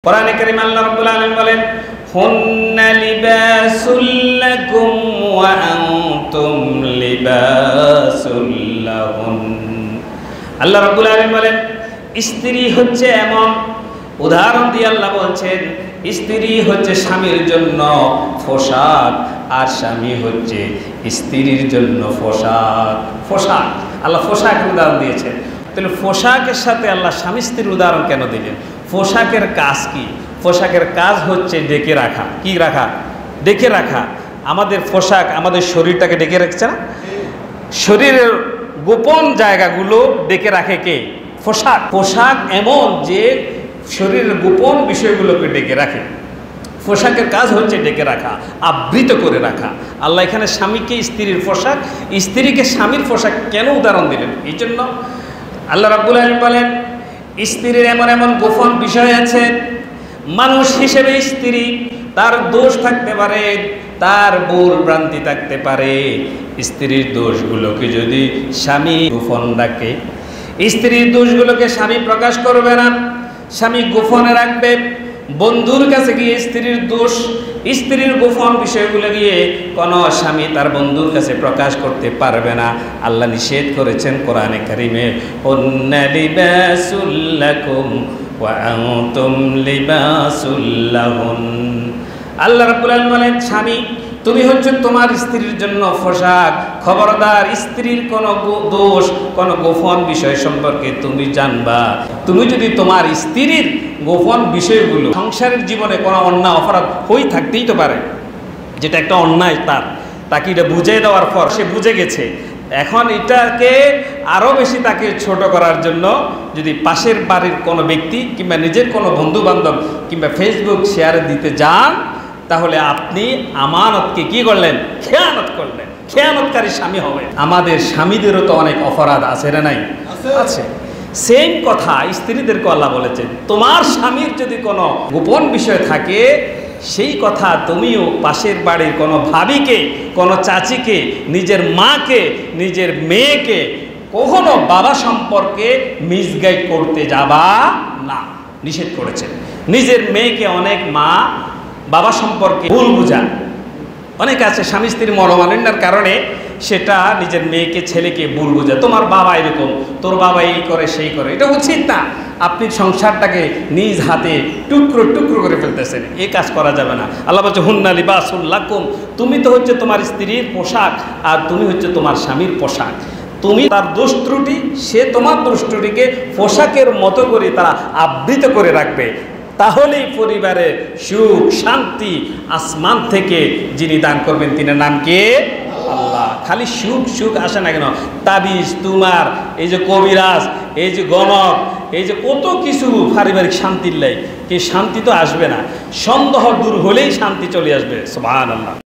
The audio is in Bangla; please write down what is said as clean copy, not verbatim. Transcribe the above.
কোরআনে কারীমে আল্লাহ রাব্বুল আলামিন বলেন হুন্না লিবাসুল লাকুম ওয়া আনতুম লিবাসুল লাহুন। আল্লাহ রাব্বুল আলামিন বলেন স্ত্রী হচ্ছে এমন, উদাহরণ দিয়ে আল্লাহ বলছেন স্ত্রী হচ্ছে স্বামীর জন্য পোশাক আর স্বামী হচ্ছে স্ত্রীর জন্য পোশাক। পোশাক আল্লাহ পোশাকের উদাহরণ দিয়েছেন, তাহলে পোশাকের সাথে আল্লাহ স্বামী স্ত্রীর উদাহরণ কেন দিলেন? পোশাকের কাজ কি? পোশাকের কাজ হচ্ছে ডেকে রাখা। কি রাখা? ডেকে রাখা। আমাদের পোশাক আমাদের শরীরটাকে ডেকে রাখছে না? শরীরের গোপন জায়গাগুলো ডেকে রাখে কে? পোশাক। পোশাক এমন যে শরীরের গোপন বিষয়গুলোকে ডেকে রাখে। পোশাকের কাজ হচ্ছে ডেকে রাখা, আবৃত করে রাখা। আল্লাহ এখানে স্বামীকে স্ত্রীর পোশাক, স্ত্রীকে স্বামীর পোশাক কেন উদাহরণ দিলেন? এই জন্য আল্লাহ রাব্বুল আলামিন বলেন স্ত্রীর এমন এমন গোপন বিষয় আছে, মানুষ হিসেবে স্ত্রী তার দোষ থাকতে পারে, তার ভুল ভ্রান্তি থাকতে পারে। স্ত্রীর দোষগুলোকে যদি স্বামী গোপন রাখে, স্ত্রীর দোষগুলোকে স্বামী প্রকাশ করবে না, স্বামী গোপনে রাখবে। বন্ধুর কাছে গিয়ে স্ত্রীর দোষ, স্ত্রীর গোপন বিষয়গুলো গিয়ে কোনো স্বামী তার বন্ধুর কাছে প্রকাশ করতে পারবে না। আল্লাহ নিষেধ করেছেন কোরআনে কারীমে হুন্না লিবাসুল লাকুম ওয়া আনতুম লিবাসুল লাহুন। আল্লাহ রাব্বুল আলামিন বলেন স্বামী তুমি হচ্ছে তোমার স্ত্রীর জন্য পোশাক। খবরদার স্ত্রীর কোনো দোষ, কোনো গোপন বিষয় সম্পর্কে তুমি জানবা। তুমি যদি তোমার স্ত্রীর গোপন বিষয়গুলো, সংসারের জীবনে কোনো অন্যায় অপরাধ হয়ে থাকতেই তো পারে, যেটা একটা অন্যায়, তাকে এটা বুঝিয়ে দেওয়ার পর সে বুঝে গেছে, এখন এটাকে আরও বেশি তাকে ছোট করার জন্য যদি পাশের বাড়ির কোনো ব্যক্তি কিংবা নিজের কোনো বন্ধু বান্ধব কিংবা ফেসবুক শেয়ারে দিতে যান, তাহলে আপনি আমানতকে কি করলেন? খেয়ানত করলেন। খেয়ানতকারী স্বামী হবে। আমাদের স্বামীদেরও তো অনেক অপরাধ আছে না নাই? আছে। সেম কথা স্ত্রীদেরকে আল্লাহ বলেছেন, তোমার স্বামীর যদি কোনো গোপন বিষয় থাকে সেই কথা তুমিও পাশের বাড়ির কোনো ভাবিকে, কোনো চাচিকে, নিজের মাকে, নিজের মেয়েকে কখনো বাবা সম্পর্কে মিসগাইড করতে যাবা না, নিষেধ করেছেন। নিজের মেয়েকে অনেক মা বাবা সম্পর্কে ভুল বুঝা, অনেকে আছে স্বামী স্ত্রীর মনোমালিন্যের কারণে সেটা নিজের মেয়েকে ছেলেকে ভুল বুঝা, তোমার বাবা এরকম, তোর বাবা এই করে সেই করে। এটা উচিত না। আপনি সংসারটাকে নিজ হাতে টুকরো টুকরো করে ফেলতেছেন, এই কাজ করা যাবে না। আল্লাহ বলছে হুন্না লিবাসুল লাকুম, তুমি তো হচ্ছে তোমার স্ত্রীর পোশাক আর তুমি হচ্ছে তোমার স্বামীর পোশাক। তুমি তার দোষ ত্রুটি, সে তোমার দোষ ত্রুটিকে পোশাকের মতো করে তারা আবৃত করে রাখবে। তাহলেই পরিবারে সুখ শান্তি আসমান থেকে যিনি দান করবেন তিনি নাম কে? আল্লাহ। খালি সুখ সুখ আসে না কেন? তাবিজ, তোমার এই যে কবিরাজ, এই যে গণক, এই যে কত কিছু পারিবারিক শান্তির লাই, কি শান্তি তো আসবে না। সন্দেহ দূর হলেই শান্তি চলে আসবে। সুবহানাল্লাহ।